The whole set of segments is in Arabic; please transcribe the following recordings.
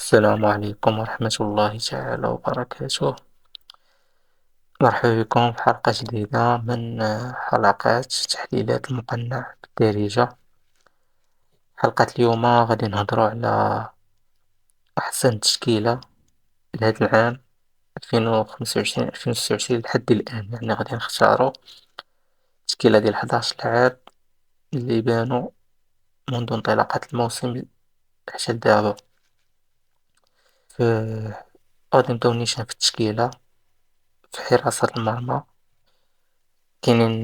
السلام عليكم ورحمة الله تعالى وبركاته. مرحبا بكم في حلقة جديدة من حلقات تحليلات المقنع بالدارجة. حلقة اليوم غادي نهضروا على أحسن تشكيلة لهذا العام 2025 2026 لحد الآن، يعني غادي نختاروا تشكيلة ديال 11 لاعب اللي بانوا منذ انطلاقة الموسم حتى دابا. ف- غادي نبداو نيشان في التشكيلة. في حراسة المرمى كاينين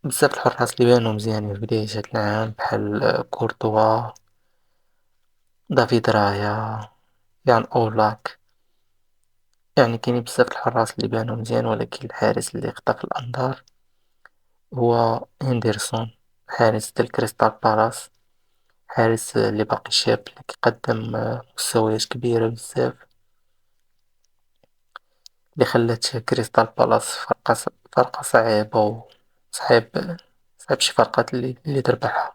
بزاف الحراس اللي بانو مزيانين في بداية هاد العام بحال كورتوا، دافيد رايا، يان اولاك. يعني كاينين بزاف الحراس اللي بانو مزيان، ولكن الحارس اللي خطف الأنظار هو هندرسون، حارس ديال كريستال بالاس. حارس اللي باقي شاب، اللي كيقدم مستويات كبيرة بزاف، اللي خلات كريستال بالاس فرقة صعيبة، صعيب شي فرقات اللي تربحها.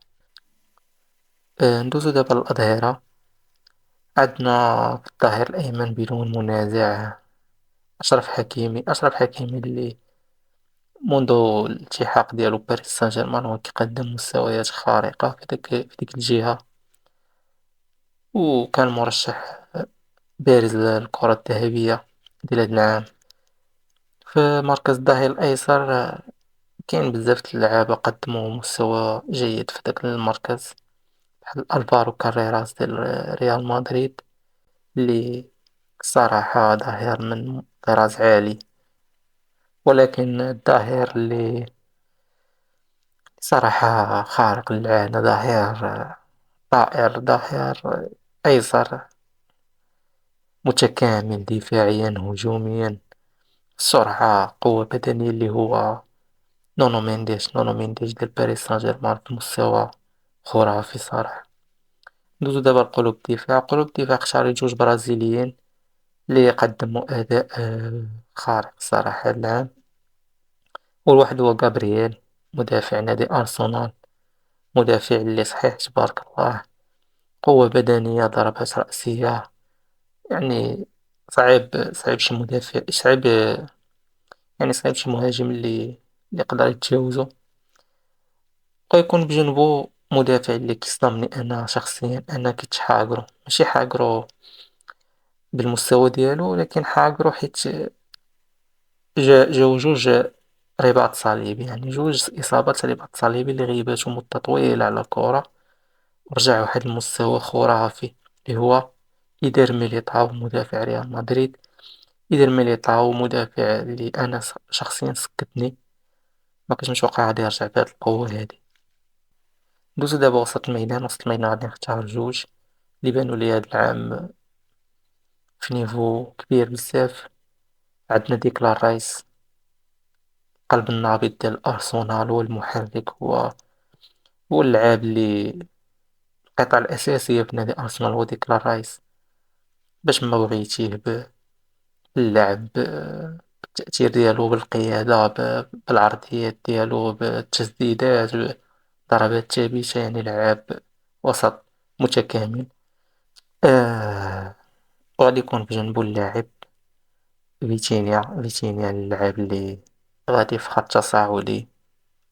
ندوزو دابا للأظهرة. عندنا في الظهير الأيمن بدون منازع أشرف حكيمي اللي منذ الالتحاق ديالو بباريس سان جيرمان هو كيقدم مستويات خارقة في ديك الجهة، وكان مرشح بارز للكرة الذهبية ديال هاد العام. في مركز الظهير الأيسر كاين بزاف د اللعابة قدموا مستوى جيد في داك المركز، بحال ألفارو كاريراس ديال ريال مدريد، اللي الصراحة ظهير من طراز عالي. ولكن الظهير اللي صراحة خارق للعادة، ظهير طائر، ظهير أيسر متكامل دفاعيا هجوميا، سرعة، قوة بدنية، اللي هو نونو مينديش ديال باريس سان جيرمان في مستوى خرافي صراحة. ندوزو دابا قلوب الدفاع اختاريت جوج برازيليين اللي يقدموا أداء خارق صراحة هاد العام. والواحد هو غابرييل، مدافع نادي أرسنال، مدافع اللي صحيح تبارك الله، قوة بدنية، ضربات رأسية. يعني صعيب شي مدافع، صعيب شي مهاجم اللي يقدر يتجاوزو. ويكون بجنبو مدافع اللي كيصدمني أنا شخصيا، أنا كنت حاقرو، ماشي حاقرو بالمستوى ديالو، ولكن حاقرو حيت جاو جوج رباط صليبي، يعني جوج إصابات رباط صليبي اللي غيباتو مدة طويلة على الكورة، ورجع واحد المستوى خرافي، اللي هو إيدر ميليتاو مدافع ريال مدريد. إيدر ميليتاو مدافع اللي أنا شخصيا سكتني، ما كنتش متوقع غادي يرجع بهاد القوة هادي. دوزو دابا وسط الميدان غادي نختار جوج اللي بانوا لي هاد العام في نيفو كبير بزاف. عندنا ديكلان رايس، قلب النابض ديال الأرسنال، هو المحرك، هو اللاعب اللي القطعة الأساسية في نادي أرسنال هو ديكلان رايس. باش ما بغيتيه باللعب، بالتأثير ديالو، بالقيادة، بالعرضيات ديالو، بالتسديدات، ضربات الثابتة، يعني لعاب وسط متكامل. وغادي يكون بجنبو اللاعب فيتينيا اللاعب اللي غادي في خط تصاعدي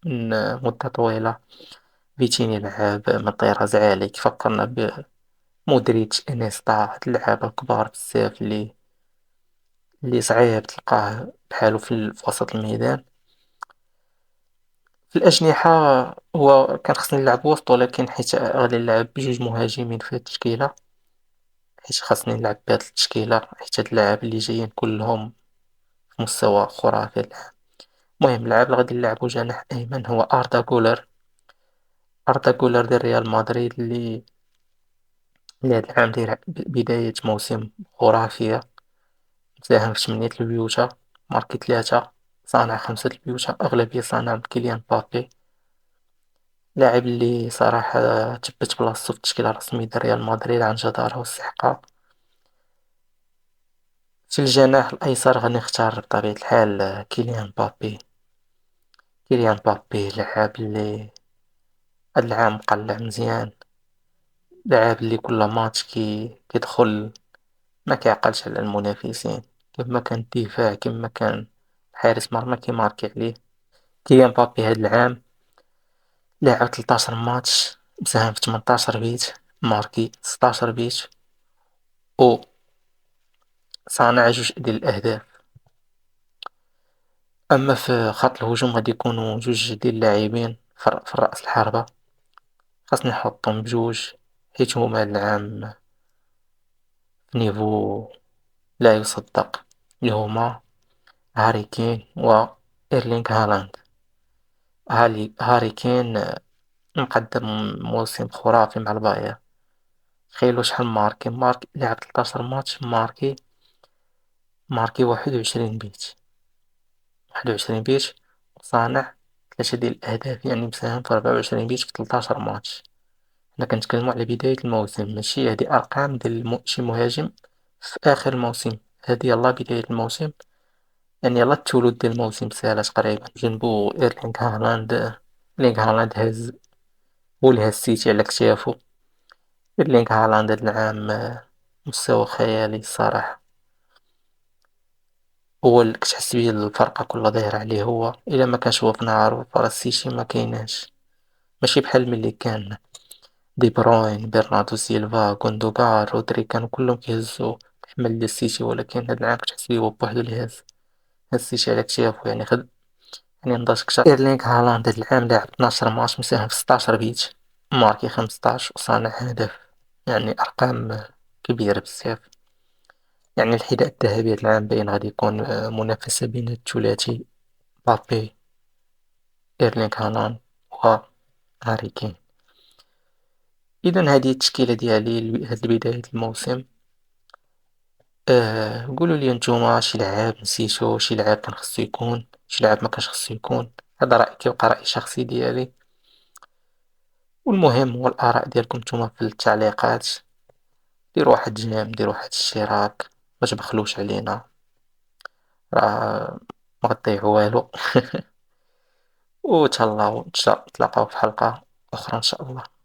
من مدة طويلة. فيتينيا لعاب من طراز عالي، كيفكرنا بمودريتش، انيستا، هاد اللعابة الكبار بزاف اللي صعيب تلقاه بحالو في وسط الميدان. في الأجنحة هو كان خصني نلعب وسط، ولكن حيت غادي نلعب بجوج مهاجمين في هاد التشكيلة، حيت خاصني نلعب بهاد التشكيلة، حيت هاد اللاعب اللي جايين كلهم في مستوى خرافي الآن. المهم اللاعب اللي غادي نلعبو جناح أيمن هو أردا جولر ديال ريال مدريد، اللي هاد العام داير بداية موسم خرافية. ساهم في 8 البيوتة، ماركي 3، صانع 5 البيوتة، أغلبية صانع من كيليان مبابي. لاعب اللي صراحة تبت بلاصتو في التشكيلة الرسمية ديال ريال مدريد عن جدارة واستحقاق. في الجناح الأيسر غنختار بطبيعة الحال كيليان مبابي لاعب اللي هاد العام قلع مزيان، لاعب اللي كل ماتش كيدخل ما كيعقلش على المنافسين، كيما كان الدفاع كيما كان حارس مرمى كيماركي عليه. كيليان مبابي هاد العام لعب 13 ماتش، مساهم في 18 بيت، ماركي 16 بيت، و صانع جوج ديال الأهداف. أما في خط الهجوم غادي يكونوا جوج ديال اللاعبين في رأس الحربة، خاصني نحطهم بجوج حيت هما هاد العام في نيفو لا يصدق، اللي هما هاري كين و إيرلينغ هالاند. هاري كين مقدم موسم خرافي مع البايرن، تخيلوا شحال ماركي لعب 13 ماتش ماركي 21 بيت، 21 بيت، وصانع 3 ديال الأهداف، يعني مساهم في 24 بيت في 13 ماتش. حنا كنتكلموا على بداية الموسم، ماشي هادي أرقام ديال شي مهاجم في آخر الموسم، هادي يلاه بداية الموسم، يعني يلاه الثلث ديال الموسم سالا تقريبا. جنبو إيرلينغ هالاند، إيرلينغ هالاند هو اللي هز السيتي على كتافو. إيرلينغ هالاند هاد العام مستوى خيالي الصراحة، هو اللي كتحس بيه الفرقة كلها دايرة عليه، هو إلا ما كانش هو في نهار فرا السيتي ما كايناش، ماشي بحال ملي كان دي بروين، برناردو سيلفا، غوندوغان، رودري، كانوا كلهم كيهزوا الحمل ديال السيتي، ولكن هاد العام كتحس بيه هو بوحدو اللي هز السيتي على كتافو، يعني يعني نضاف كتر. إيرلينغ هالاند هاد العام لاعب 12 ماتش، مساهم في 16 بيت، ماركي 15 وصانع هدف، يعني أرقام كبيرة بزاف. يعني الحذاء الذهبي هاد العام باين غادي يكون منافسة بين الثلاثي مبابي، إيرلينغ هالاند وهاري كين. إذا هذه التشكيلة ديالي هاد بداية الموسم. قولوا لي نتوما شي لعاب نسيتو، شي لعاب كان خصو يكون، شي لعاب ما كانش خصو يكون. هذا رأيي كيبقى رأي شخصي ديالي، والمهم هو الآراء ديالكم نتوما في التعليقات. ديروا واحد جيم، ديروا واحد الاشتراك، ما تبخلوش علينا، راه ما غتضيعوا والو. وتهلاو، نتلاقاو في حلقة أخرى إن شاء الله.